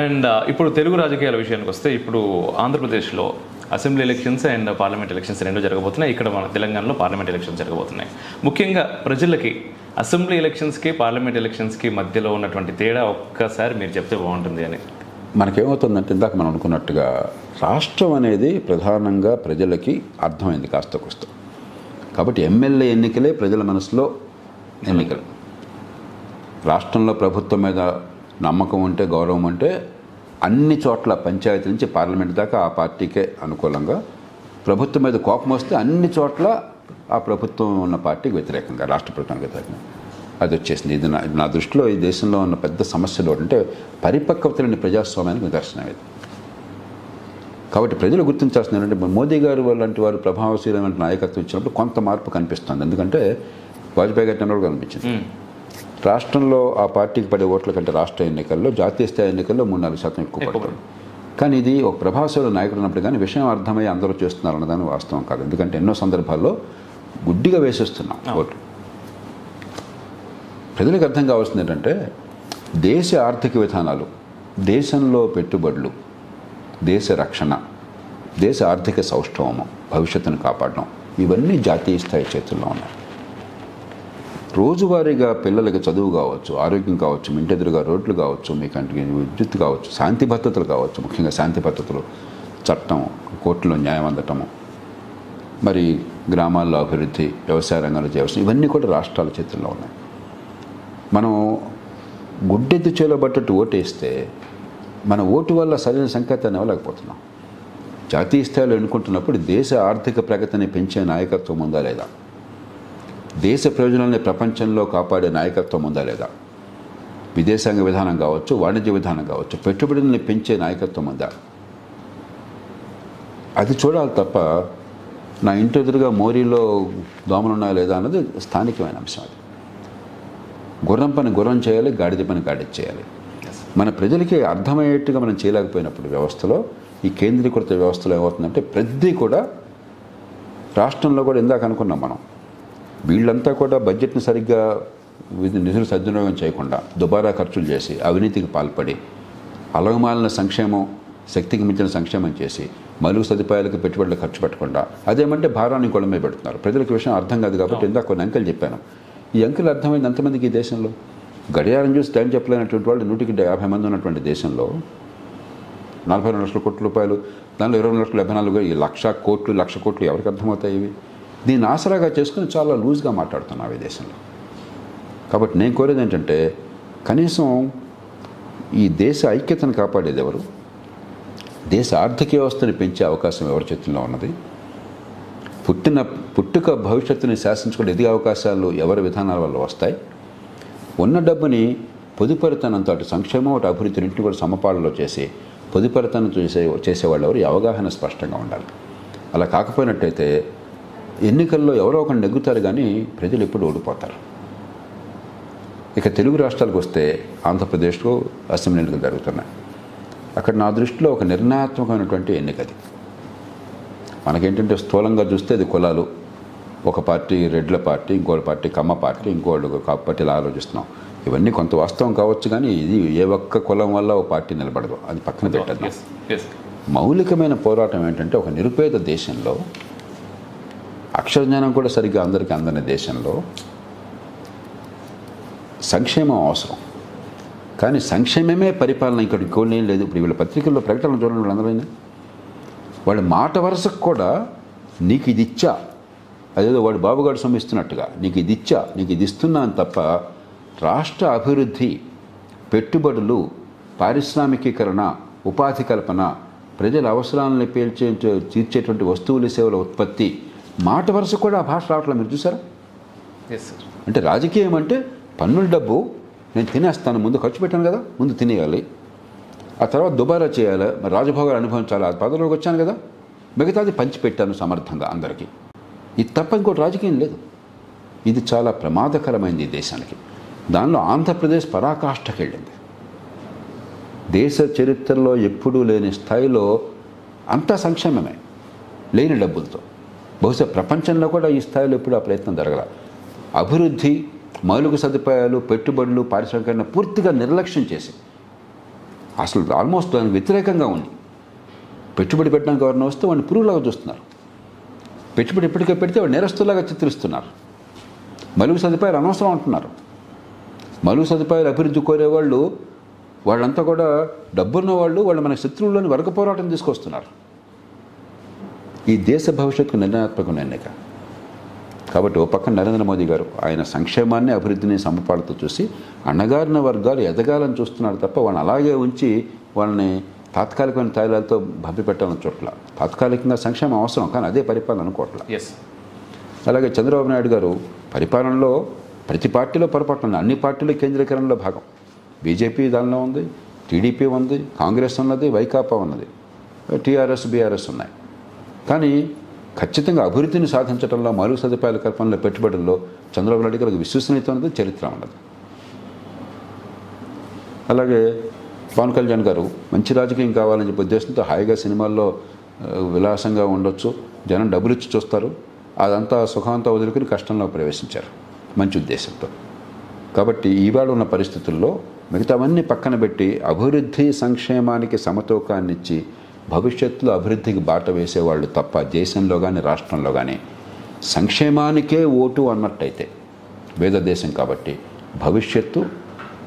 And ఇప్పుడు తెలుగు రాజకీయాల విషయానికి వస్తే ఇప్పుడు ఆంధ్రప్రదేశ్లో assembly elections and parliament elections రెండు జరగబోతున్నాయి. ఇక్కడ మన తెలంగాణలో పార్లమెంట్ ఎలక్షన్స్ జరగబోతున్నాయి. ముఖ్యంగా ప్రజలకి అసెంబ్లీ ఎలక్షన్స్కి పార్లమెంట్ ఎలక్షన్స్కి మధ్యలో ఉన్నటువంటి తేడా ఒక్కసారి మీరు చెప్తే బాగుంటుంది అని. మనకేమవుతుందంటే ఇందాక మనం అనుకున్నట్టుగా రాష్ట్రం అనేది ప్రధానంగా ప్రజలకి అర్థమైంది కాస్త కొస్త. కాబట్టి ఎమ్మెల్యే ఎన్నికలే ప్రజల మనసులో ఎన్నికలు. రాష్ట్రంలో ప్రభుత్వం మీద నమ్మకం ఉంటే, గౌరవం ఉంటే అన్ని చోట్ల పంచాయతీ నుంచి పార్లమెంట్ దాకా ఆ పార్టీకే అనుకూలంగా, ప్రభుత్వం మీద కోపం వస్తే అన్ని చోట్ల ఆ ప్రభుత్వం ఉన్న పార్టీకి వ్యతిరేకంగా, రాష్ట్ర ప్రభుత్వానికి వ్యతిరేకంగా అది వచ్చేసింది. ఇది నా దృష్టిలో ఈ దేశంలో ఉన్న పెద్ద సమస్యలు అంటే పరిపక్వత లేని ప్రజాస్వామ్యానికి నిదర్శనం ఇది. కాబట్టి ప్రజలు గుర్తించాల్సింది ఏంటంటే మోదీ గారు లాంటి వారు ప్రభావశీలమైన నాయకత్వం ఇచ్చినప్పుడు కొంత మార్పు కనిపిస్తుంది. ఎందుకంటే వాజ్పేయి గారి టైంలో కనిపించింది. రాష్ట్రంలో ఆ పార్టీకి పడే ఓట్ల కంటే రాష్ట్ర ఎన్నికల్లో, జాతీయ స్థాయి ఎన్నికల్లో 3-4% ఎక్కువ పడుతుంది. కానీ ఇది ఒక ప్రభావశీల నాయకుడు ఉన్నప్పుడు కానీ విషయం అర్థమై అందరూ చేస్తున్నారు అన్నదాన్ని వాస్తవం కాదు. ఎందుకంటే ఎన్నో సందర్భాల్లో గుడ్డిగా వేసేస్తున్నాం ఓట్లు. ప్రజలకు అర్థం కావాల్సింది ఏంటంటే దేశ ఆర్థిక విధానాలు, దేశంలో పెట్టుబడులు, దేశ రక్షణ, దేశ ఆర్థిక సౌష్ఠవము, భవిష్యత్తును కాపాడడం, ఇవన్నీ జాతీయ స్థాయి చేతుల్లో ఉన్నాయి. రోజువారీగా పిల్లలకి చదువు కావచ్చు, ఆరోగ్యం కావచ్చు, ఇంటెదురుగా రోడ్లు కావచ్చు, మీకంటే విద్యుత్ కావచ్చు, శాంతి భద్రతలు కావచ్చు, ముఖ్యంగా శాంతి భద్రతలు, చట్టం, కోర్టులో న్యాయం అందటము, మరి గ్రామాల్లో అభివృద్ధి, వ్యవసాయ రంగంలో చేయవలసిన ఇవన్నీ కూడా రాష్ట్రాల చేతుల్లో ఉన్నాయి. మనం గుడ్డెద్దు చేలబట్టట్టు ఓటేస్తే మన ఓటు వల్ల సరైన సంకేతాన్ని ఇవ్వలేకపోతున్నాం. జాతీయ స్థాయిలో ఎన్నుకుంటున్నప్పుడు దేశ ఆర్థిక ప్రగతిని పెంచే నాయకత్వం ఉందా లేదా, దేశ ప్రయోజనాలని ప్రపంచంలో కాపాడే నాయకత్వం ఉందా లేదా, విదేశాంగ విధానం కావచ్చు, వాణిజ్య విధానం కావచ్చు, పెట్టుబడుల్ని పెంచే నాయకత్వం ఉందా, అది చూడాలి తప్ప నా ఇంటి ఎదురుగా మోరీలో దోమలు ఉన్నాయా లేదా అన్నది స్థానికమైన అంశం. అది గుర్రం పని గుర్రం చేయాలి, గాడిద పని గాడిద చేయాలి. మన ప్రజలకి అర్థమయ్యేట్టుగా మనం చేయలేకపోయినప్పుడు వ్యవస్థలో, ఈ కేంద్రీకృత వ్యవస్థలో ఏమవుతుందంటే ప్రతి కూడా రాష్ట్రంలో కూడా ఇందాక అనుకున్నాం మనం, వీళ్ళంతా కూడా బడ్జెట్ని సరిగ్గా నిధులు సద్వినియోగం చేయకుండా దుబారా ఖర్చులు చేసి అవినీతికి పాల్పడి అలగమాలిన సంక్షేమం, శక్తికి మించిన సంక్షేమం చేసి మౌలిక సదుపాయాలకు పెట్టుబడులు ఖర్చు పెట్టకుండా అదేమంటే భారాన్ని కూడా మీద పెడుతున్నారు. ప్రజలకు విషయం అర్థం కాదు. కాబట్టి ఇందాక కొన్ని అంకెలు చెప్పాను. ఈ అంకెలు అర్థమైంది ఎంతమందికి ఈ దేశంలో? గడియారం చూసి టైం చెప్పలేనటువంటి వాళ్ళు 150 మంది ఉన్నటువంటి దేశంలో 42 లక్షల కోట్ల రూపాయలు, దానిలో 20,74,000 ఈ 1,00,00,000 కోట్లు ఎవరికి అర్థమవుతాయి ఇవి? దీన్ని ఆసరాగా చేసుకుని చాలా లూజ్గా మాట్లాడుతున్నాం ఈ దేశంలో. కాబట్టి నేను కోరేది ఏంటంటే కనీసం ఈ దేశ ఐక్యతను కాపాడేది ఎవరు, దేశ ఆర్థిక వ్యవస్థని పెంచే అవకాశం ఎవరి చేతుల్లో ఉన్నది, పుట్టుక భవిష్యత్తుని శాసించుకునే ఎదిగే అవకాశాలు ఎవరి విధానాల వల్ల వస్తాయి, ఉన్న డబ్బుని పొదుపరితనంతో అటు సంక్షేమం అటు అభివృద్ధి రెండింటిని కూడా సమపాలలో చేసి పొదుపరితనం చేసేవాళ్ళు ఎవరు, అవగాహన స్పష్టంగా ఉండాలి. అలా కాకపోయినట్టయితే ఎన్నికల్లో ఎవరో ఒకరు నెగ్గుతారు కానీ ప్రజలు ఎప్పుడు ఓడిపోతారు. ఇక తెలుగు రాష్ట్రాలకు వస్తే ఆంధ్రప్రదేశ్లో అసెంబ్లీ ఎన్నికలు జరుగుతున్నాయి. అక్కడ నా దృష్టిలో ఒక నిర్ణయాత్మకమైనటువంటి ఎన్నికది. మనకేంటంటే స్థూలంగా చూస్తే అది కులాలు, ఒక పార్టీ రెడ్ల పార్టీ, ఇంకోటి పార్టీ కమ్మ పార్టీ, ఇంకోటి కాపు పార్టీ ఇలా ఆలోచిస్తున్నాం. ఇవన్నీ కొంత వాస్తవం కావచ్చు కానీ ఇది ఏ ఒక్క కులం వల్ల ఒక పార్టీ నిలబడదు, అది పక్కన పెట్టదు. మౌలికమైన పోరాటం ఏంటంటే ఒక నిరుపేద దేశంలో, అక్షరజ్ఞానం కూడా సరిగ్గా అందరికీ అందని దేశంలో సంక్షేమం అవసరం. కానీ సంక్షేమమే పరిపాలన, ఇక్కడ ఇంకోటి ఏం లేదు. ఇప్పుడు వీళ్ళ పత్రికల్లో ప్రకటనలు చూడండి, వాళ్ళందరైనా వాడి మాట వరుసకు కూడా నీకు ఇది ఇచ్చా, అదేదో వాడు బాబుగాడు సొమ్మిస్తున్నట్టుగా నీకు ఇది ఇచ్చా, నీకు ఇది ఇస్తున్నాను తప్ప రాష్ట్ర అభివృద్ధి, పెట్టుబడులు, పారిశ్రామికీకరణ, ఉపాధి కల్పన, ప్రజల అవసరాలను తీర్చేటువంటి వస్తువులు సేవల ఉత్పత్తి, మాట వరుస కూడా ఆ భాష రావట్లేదు. మీరు చూసారా? అంటే రాజకీయం అంటే పన్నుల డబ్బు నేను తినేస్తాను, ముందు ఖర్చు పెట్టాను కదా, ముందు తినేయాలి, ఆ తర్వాత దుబారా చేయాలి, మరి రాజభోగాలు అనుభవించాలి, ఆ పదవిలోకి వచ్చాను కదా, మిగతాది పంచిపెట్టాను సమర్థంగా అందరికీ. ఇది తప్ప ఇంకోటి రాజకీయం లేదు. ఇది చాలా ప్రమాదకరమైంది ఈ దేశానికి. దానిలో ఆంధ్రప్రదేశ్ పరాకాష్ఠకి వెళ్ళింది. దేశ చరిత్రలో ఎప్పుడూ లేని స్థాయిలో అంతా సంక్షేమమే, లేని డబ్బులతో. బహుశా ప్రపంచంలో కూడా ఈ స్థాయిలో ఎప్పుడు ఆ ప్రయత్నం జరగల. అభివృద్ధి, మౌలిక సదుపాయాలు, పెట్టుబడులు, పారిశ్రామికీకరణ పూర్తిగా నిర్లక్ష్యం చేసి అసలు ఆల్మోస్ట్ దానికి వ్యతిరేకంగా ఉంది. పెట్టుబడి పెట్టడానికి ఎవరైనా వస్తే వాడిని పురుగులాగా చూస్తున్నారు. పెట్టుబడి ఎప్పటికే పెడితే వాడు నేరస్తులాగా చిత్రిస్తున్నారు. మలుగు సదుపాయాలు అనవసరం అంటున్నారు. మలుగు సదుపాయాలు అభివృద్ధి కోరేవాళ్ళు వాళ్ళంతా కూడా డబ్బున్న వాళ్ళు మన శత్రువుల్లోని వర్గ పోరాటం తీసుకొస్తున్నారు. ఈ దేశ భవిష్యత్తుకు నిర్ణయాత్మకమైన ఎన్నిక. కాబట్టి ఓ పక్కన నరేంద్ర మోదీ గారు ఆయన సంక్షేమాన్ని అభివృద్ధిని సమపాడుతూ చూసి అణగారిన వర్గాలు ఎదగాలని చూస్తున్నారు తప్ప వాళ్ళని అలాగే ఉంచి వాళ్ళని తాత్కాలికమైన తాయిలాలతో భవ్యపెట్టాలని చోట్ల. తాత్కాలికంగా సంక్షేమం అవసరం, కానీ అదే పరిపాలన అనుకోవట్ల. అలాగే చంద్రబాబు నాయుడు గారు పరిపాలనలో ప్రతి పార్టీలో పొరపాటు ఉంది. అన్ని పార్టీలు కేంద్రీకరణలో భాగం. బీజేపీ దానిలో ఉంది, టీడీపీ ఉంది, కాంగ్రెస్ ఉన్నది, వైకాపా ఉన్నది, టీఆర్ఎస్ బీఆర్ఎస్ ఉన్నాయి. కానీ ఖచ్చితంగా అభివృద్ధిని సాధించడంలో, మౌలిక సదుపాయాల కల్పనలో, పెట్టుబడుల్లో చంద్రబాబు నాయుడు గారికి విశ్వసనీయత ఉన్నది, చరిత్ర ఉన్నది. అలాగే పవన్ కళ్యాణ్ గారు మంచి రాజకీయం కావాలని చెప్పి ఉద్దేశంతో హాయిగా సినిమాల్లో విలాసంగా ఉండొచ్చు, జనం డబ్బులు ఇచ్చి చూస్తారు, అదంతా సుఖంతో వదులుకుని కష్టంలో ప్రవేశించారు మంచి ఉద్దేశంతో. కాబట్టి ఈవేళ ఉన్న పరిస్థితుల్లో మిగతావన్నీ పక్కన పెట్టి అభివృద్ధి సంక్షేమానికి సమతూకాన్ని ఇచ్చి భవిష్యత్తులో అభివృద్ధికి బాట వేసేవాళ్ళు తప్ప దేశంలో కానీ రాష్ట్రంలో కానీ సంక్షేమానికే ఓటు అన్నట్టయితే వేద దేశం కాబట్టి భవిష్యత్తు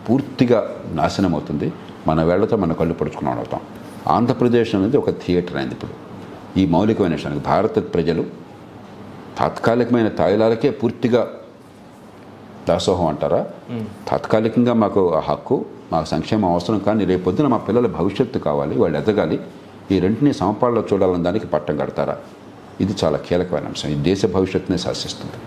పూర్తిగా నాశనం అవుతుంది. మన వేళ్లతో మన కళ్ళు పడుచుకుని అవుతాం. ఆంధ్రప్రదేశ్ అనేది ఒక థియేటర్ అయింది. ఇప్పుడు ఈ మౌలికమైన విషయానికి భారత ప్రజలు తాత్కాలికమైన తాయిలాలకే పూర్తిగా దాసోహం అంటారా? తాత్కాలికంగా మాకు ఆ హక్కు, మాకు సంక్షేమం అవసరం, కానీ రేపొద్దున మా పిల్లల భవిష్యత్తు కావాలి, వాళ్ళు ఎదగాలి, ఈ రెంటిని సమపాళ్ళలో చూడాలని దానికి పట్టం కడతారా? ఇది చాలా కీలకమైన అంశం. ఈ దేశ భవిష్యత్తునే శాసిస్తుంది.